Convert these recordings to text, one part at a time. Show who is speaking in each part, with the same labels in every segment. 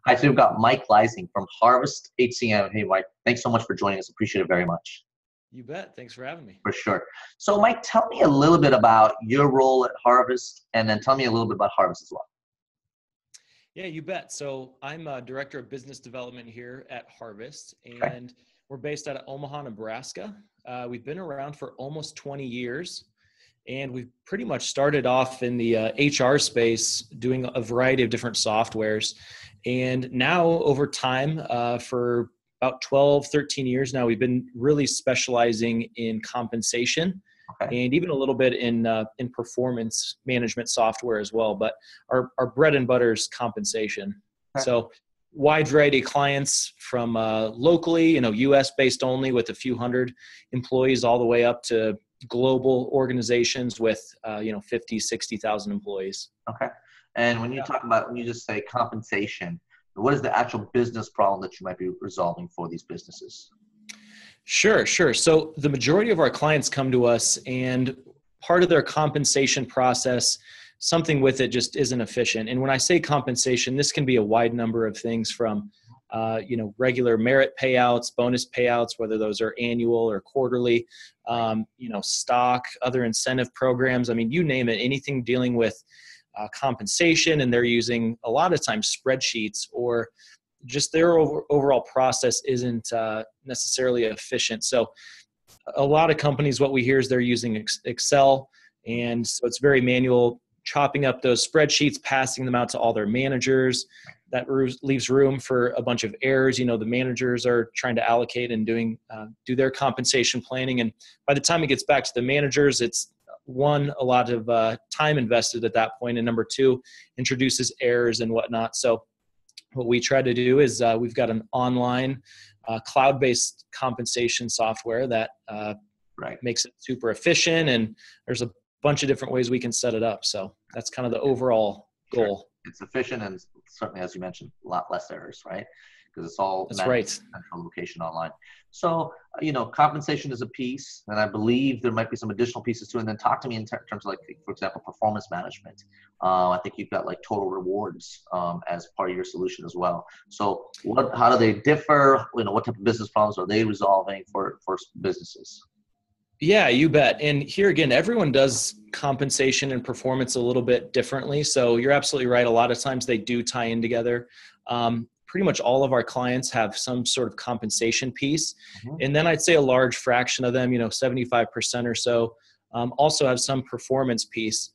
Speaker 1: Hi, so we've got Mike Leising from Harvest HCM. Hey, Mike, thanks so much for joining us. Appreciate it very much.
Speaker 2: You bet. Thanks for having me.
Speaker 1: For sure. So, Mike, tell me a little bit about your role at Harvest, and then tell me a little bit about Harvest as well.
Speaker 2: Yeah, you bet. So I'm a director of business development here at Harvest,
Speaker 1: Okay.
Speaker 2: and we're based out of Omaha, Nebraska. We've been around for almost 20 years, and we've pretty much started off in the HR space doing a variety of different softwares. And now over time, for about 12, 13 years now, we've been really specializing in compensation
Speaker 1: Okay.
Speaker 2: and even a little bit in performance management software as well. But our bread and butter is compensation.
Speaker 1: Okay.
Speaker 2: So wide variety of clients from locally, US based only with a few hundred employees, all the way up to global organizations with 50, 60,000 employees.
Speaker 1: Okay. And when you talk about, when you just say compensation, what is the actual business problem that you might be resolving for these businesses?
Speaker 2: Sure. So the majority of our clients come to us, and part of their compensation process, something with it just isn't efficient. And when I say compensation, this can be a wide number of things from, regular merit payouts, bonus payouts, whether those are annual or quarterly, stock, other incentive programs. I mean, you name it, anything dealing with compensation, and they're using a lot of times spreadsheets, or just their overall process isn't necessarily efficient. So a lot of companies, what we hear is they're using Excel, and so it's very manual, chopping up those spreadsheets, passing them out to all their managers. That leaves room for a bunch of errors. The managers are trying to allocate and do their compensation planning, and by the time it gets back to the managers, it's one, a lot of time invested at that point, and number two, introduces errors and whatnot. So what we try to do is we've got an online cloud-based compensation software that makes it super efficient, and there's a bunch of different ways we can set it up. So that's kind of the overall goal.
Speaker 1: Sure. It's efficient, and certainly, as you mentioned, a lot less errors, right? Because it's all central location online. So, compensation is a piece, and I believe there might be some additional pieces too. And then talk to me in terms of, like, for example, performance management. I think you've got like total rewards as part of your solution as well. So how do they differ? What type of business problems are they resolving for businesses?
Speaker 2: Yeah, you bet. And here again, everyone does compensation and performance a little bit differently. So you're absolutely right. A lot of times they do tie in together. Pretty much all of our clients have some sort of compensation piece.
Speaker 1: Mm-hmm.
Speaker 2: And then I'd say a large fraction of them, 75% or so, also have some performance piece.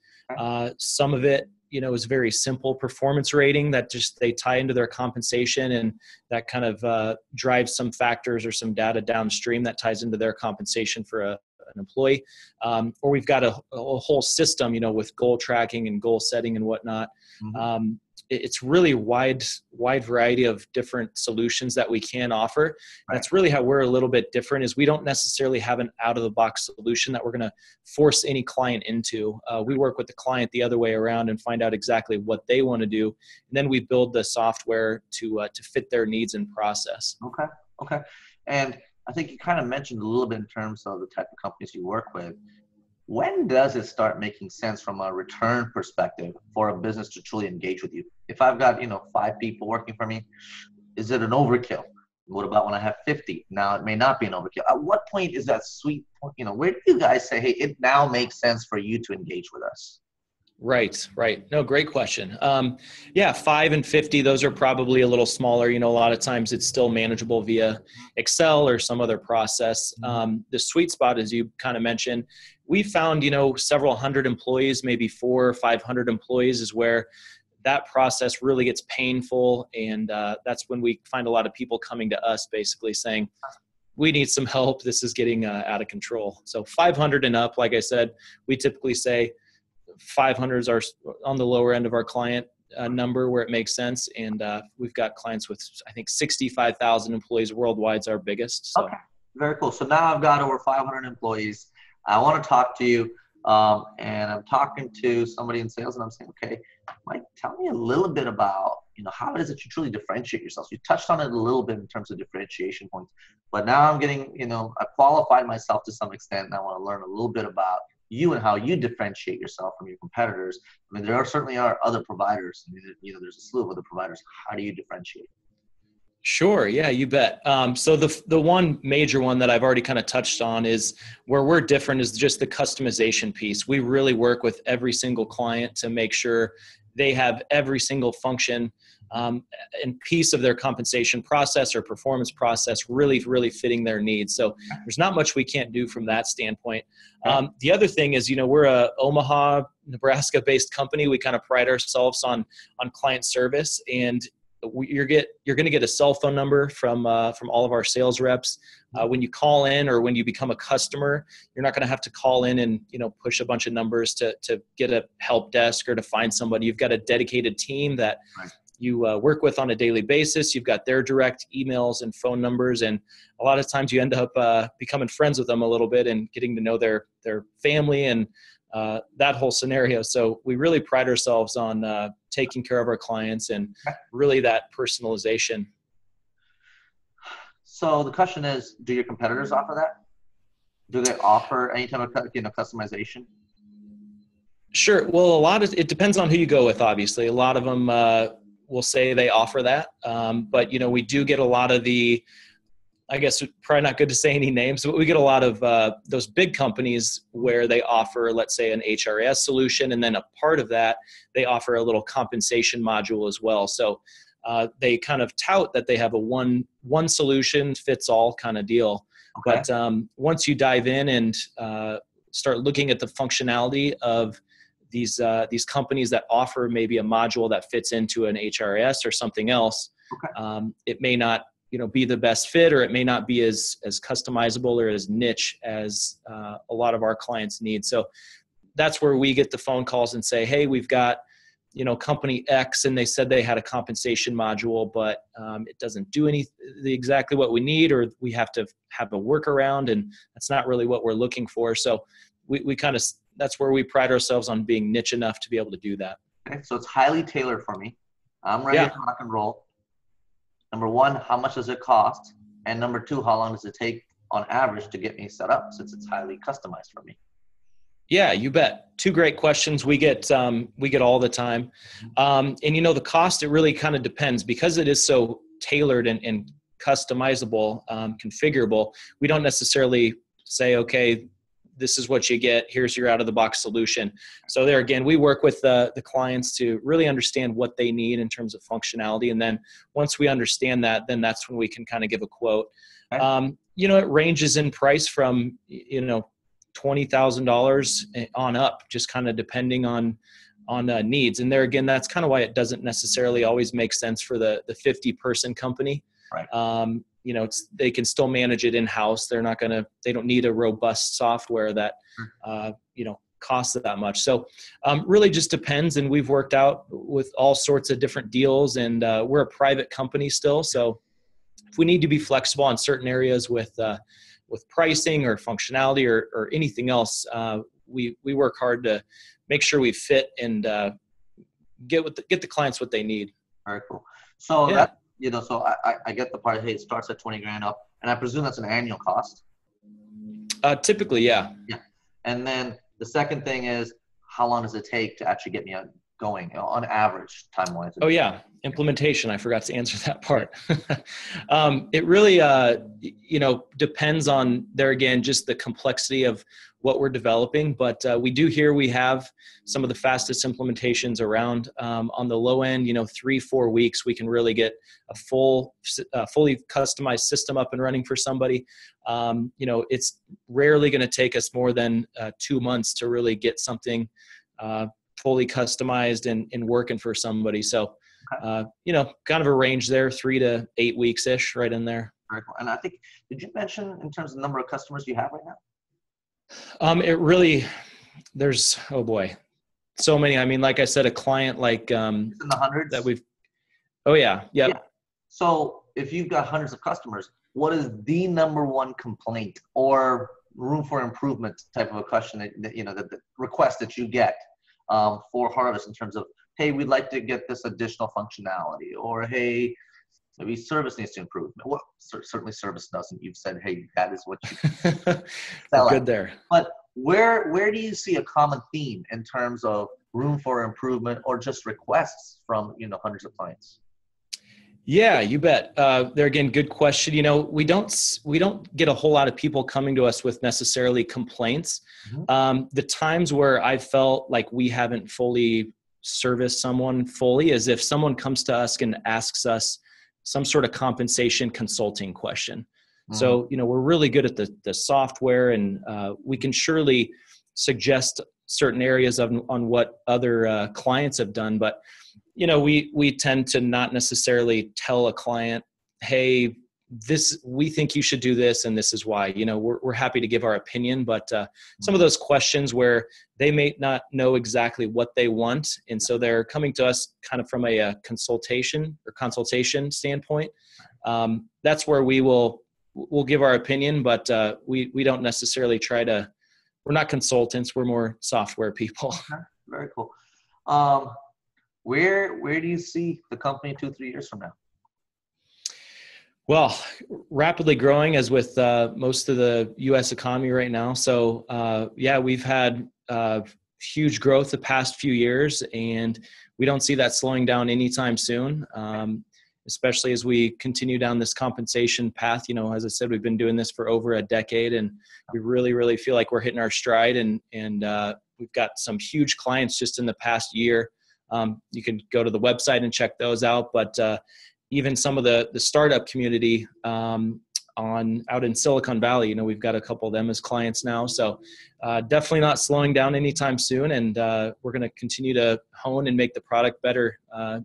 Speaker 2: Some of it, is very simple performance rating that just they tie into their compensation, and that kind of drives some factors or some data downstream that ties into their compensation for an employee. Or we've got a whole system, with goal tracking and goal setting and whatnot.
Speaker 1: Mm-hmm.
Speaker 2: It's really wide variety of different solutions that we can offer.
Speaker 1: Right.
Speaker 2: That's really how we're a little bit different, is we don't necessarily have an out-of-the-box solution that we're going to force any client into. We work with the client the other way around and find out exactly what they want to do, and then we build the software to fit their needs and process.
Speaker 1: Okay. And I think you kind of mentioned a little bit in terms of the type of companies you work with. When does it start making sense from a return perspective for a business to truly engage with you? If I've got, 5 people working for me, is it an overkill? What about when I have 50? Now it may not be an overkill. At what point is that sweet point? Where do you guys say, hey, it now makes sense for you to engage with us?
Speaker 2: Right. No, great question. 5 and 50, those are probably a little smaller. A lot of times it's still manageable via Excel or some other process. The sweet spot, as you kind of mentioned, we found, several hundred employees, maybe 400 or 500 employees is where that process really gets painful. And that's when we find a lot of people coming to us basically saying, we need some help. This is getting out of control. So 500 and up, like I said, we typically say 500s are on the lower end of our client number where it makes sense. And we've got clients with, I think, 65,000 employees worldwide is our biggest. So.
Speaker 1: Okay, very cool. So now I've got over 500 employees. I want to talk to you, and I'm talking to somebody in sales, and I'm saying, okay, Mike, tell me a little bit about, how it is that you truly differentiate yourselves. You touched on it a little bit in terms of differentiation points, but now I'm getting, I've qualified myself to some extent, and I want to learn a little bit about you and how you differentiate yourself from your competitors. I mean, there certainly are other providers. I mean, there's a slew of other providers. How do you differentiate?
Speaker 2: Sure. Yeah, you bet. So the one major one that I've already kind of touched on is where we're different is just the customization piece. We really work with every single client to make sure they have every single function and piece of their compensation process or performance process really, really fitting their needs. So there's not much we can't do from that standpoint. The other thing is, we're a Omaha, Nebraska-based company. We kind of pride ourselves on client service, and you're going to get a cell phone number from all of our sales reps. When you call in or when you become a customer, you're not going to have to call in and push a bunch of numbers to get a help desk or to find somebody. You've got a dedicated team that you work with on a daily basis. You've got their direct emails and phone numbers, and a lot of times you end up becoming friends with them a little bit and getting to know their family and that whole scenario. So we really pride ourselves on taking care of our clients and really that personalization.
Speaker 1: So the question is, do your competitors offer that? Do they offer any type of customization?
Speaker 2: Sure. Well, it depends on who you go with, obviously. A lot of them will say they offer that. But, we do get a lot of I guess probably not good to say any names, but we get a lot of those big companies where they offer, let's say, an HRS solution, and then a part of that, they offer a little compensation module as well. So they kind of tout that they have a one solution fits all kind of deal. Okay. But once you dive in and start looking at the functionality of these companies that offer maybe a module that fits into an HRS or something else, okay. It may not be the best fit, or it may not be as customizable or as niche as a lot of our clients need. So that's where we get the phone calls and say, hey, we've got, company X, and they said they had a compensation module, but it doesn't do exactly what we need, or we have to have a workaround, and that's not really what we're looking for. So we kind of, that's where we pride ourselves on being niche enough to be able to do that.
Speaker 1: Okay, so it's highly tailored for me. I'm ready to rock and roll. Number one, how much does it cost? And number two, how long does it take on average to get me set up, since it's highly customized for me?
Speaker 2: Yeah, you bet. Two great questions we get all the time. And the cost, it really kind of depends, because it is so tailored and customizable, configurable. We don't necessarily say, okay, this is what you get, here's your out-of-the-box solution. So there again, we work with the clients to really understand what they need in terms of functionality. And then once we understand that, then that's when we can kind of give a quote. Okay. It ranges in price from, $20,000 on up, just kind of depending on needs. And there again, that's kind of why it doesn't necessarily always make sense for the 50-person company. Right. They can still manage it in-house. They don't need a robust software that, costs that much. So really just depends. And we've worked out with all sorts of different deals, and we're a private company still. So if we need to be flexible on certain areas with pricing or functionality or anything else, we work hard to make sure we fit and get the clients what they need.
Speaker 1: Very cool. So that, so I get the part, hey, it starts at 20 grand up, and I presume that's an annual cost.
Speaker 2: Typically, yeah.
Speaker 1: Yeah. And then the second thing is, how long does it take to actually get me going on average time-wise?
Speaker 2: Oh yeah. Implementation. I forgot to answer that part. It really, depends on there again, just the complexity of what we're developing. But we do hear we have some of the fastest implementations around. On the low end, 3-4 weeks, we can really get a fully customized system up and running for somebody. It's rarely going to take us more than 2 months to really get something fully customized and working for somebody. So, kind of a range there, 3 to 8 weeks ish, right in there.
Speaker 1: Very cool. And I think, did you mention in terms of the number of customers you have right now?
Speaker 2: It really, there's, oh boy, so many. I mean, like I said, a client like,
Speaker 1: it's in the hundreds
Speaker 2: that oh yeah. Yep.
Speaker 1: Yeah. So if you've got hundreds of customers, what is the number one complaint or room for improvement type of a question that the request that you get for Harvest in terms of, hey, we'd like to get this additional functionality, or hey, maybe service needs to improve. Well, certainly service doesn't. You've said, hey, that is what you sell.
Speaker 2: Good there.
Speaker 1: But where do you see a common theme in terms of room for improvement or just requests from, hundreds of clients?
Speaker 2: Yeah, you bet. There again, good question. We don't get a whole lot of people coming to us with necessarily complaints.
Speaker 1: Mm-hmm.
Speaker 2: The times where I felt like we haven't fully serviced someone fully is if someone comes to us and asks us some sort of compensation consulting question. Mm-hmm. So, we're really good at the software, and we can surely suggest certain areas on what other clients have done, but we tend to not necessarily tell a client, hey, we think you should do this, and this is why. We're happy to give our opinion, but some of those questions where they may not know exactly what they want, and so they're coming to us kind of from a consultation standpoint. That's where we'll give our opinion, but we don't necessarily we're not consultants, we're more software people.
Speaker 1: Okay. Very cool. Where do you see the company 2-3 years from now?
Speaker 2: Well, rapidly growing, as with most of the U.S. economy right now. So, we've had huge growth the past few years, and we don't see that slowing down anytime soon, especially as we continue down this compensation path. As I said, we've been doing this for over a decade, and we really, really feel like we're hitting our stride, and we've got some huge clients just in the past year. You can go to the website and check those out, but even some of the startup community out in Silicon Valley, we've got a couple of them as clients now. So definitely not slowing down anytime soon, and we're going to continue to hone and make the product better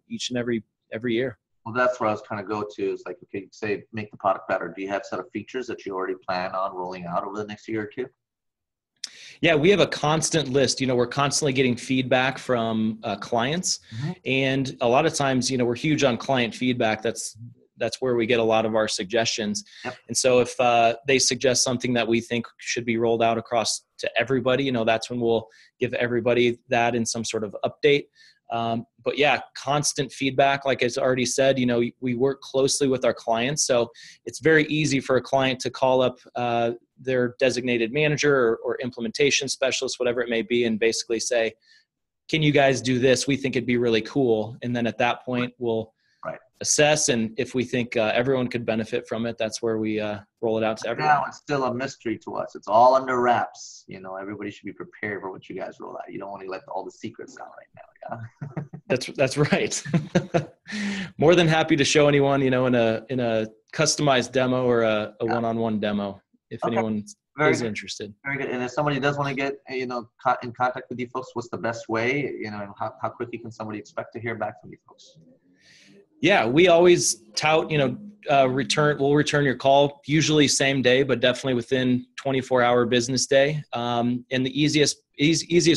Speaker 2: each and every year.
Speaker 1: Well, that's where I was kind of go to. Is like, okay, say make the product better. Do you have a set of features that you already plan on rolling out over the next year or two?
Speaker 2: Yeah, we have a constant list. We're constantly getting feedback from clients, mm-hmm. and a lot of times, we're huge on client feedback. That's where we get a lot of our suggestions. Yep. And so if they suggest something that we think should be rolled out across to everybody, that's when we'll give everybody that in some sort of update. But yeah, constant feedback. Like I already said, we work closely with our clients. So it's very easy for a client to call up their designated manager or implementation specialist, whatever it may be, and basically say, can you guys do this? We think it'd be really cool. And then at that point, we'll assess. And if we think everyone could benefit from it, that's where we roll it out to everyone.
Speaker 1: Now it's still a mystery to us. It's all under wraps. Everybody should be prepared for what you guys roll out. You don't want to let all the secrets out right now. Yeah.
Speaker 2: That's right. More than happy to show anyone, in a customized demo or a one-on-one demo, if anyone is interested.
Speaker 1: Very good. And if somebody does want to get, in contact with you folks, what's the best way? How quickly can somebody expect to hear back from you folks?
Speaker 2: Yeah, we always tout, we'll return your call, usually same day, but definitely within 24-hour business day. And the easiest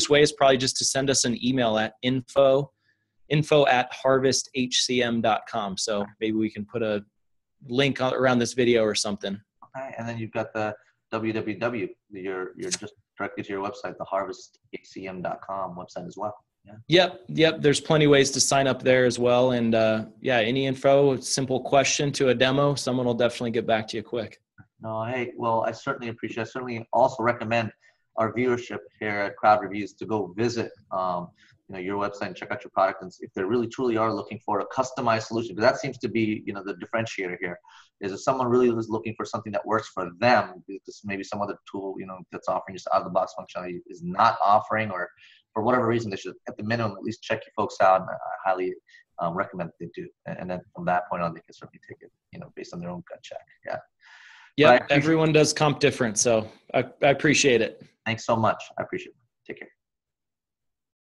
Speaker 2: way is probably just to send us an email at info@harvesthcm.com. So maybe we can put a link around this video or something.
Speaker 1: Okay, and then you've got the www. You're just directly to your website, the harvesthcm.com website as well. Yeah.
Speaker 2: Yep. There's plenty of ways to sign up there as well. And any info, simple question to a demo, someone will definitely get back to you quick.
Speaker 1: No, hey, well, I certainly appreciate it. I certainly also recommend our viewership here at Crowd Reviews to go visit your website and check out your product. And if they really truly are looking for a customized solution, because that seems to be, the differentiator here, is if someone really is looking for something that works for them, because maybe some other tool, that's offering just out of the box functionality is not offering, or for whatever reason, they should, at the minimum, at least check you folks out. And I highly recommend that they do. And then from that point on, they can certainly take it, based on their own gut check. Yeah.
Speaker 2: Yeah. Everyone does comp different. So I appreciate it.
Speaker 1: Thanks so much. I appreciate it.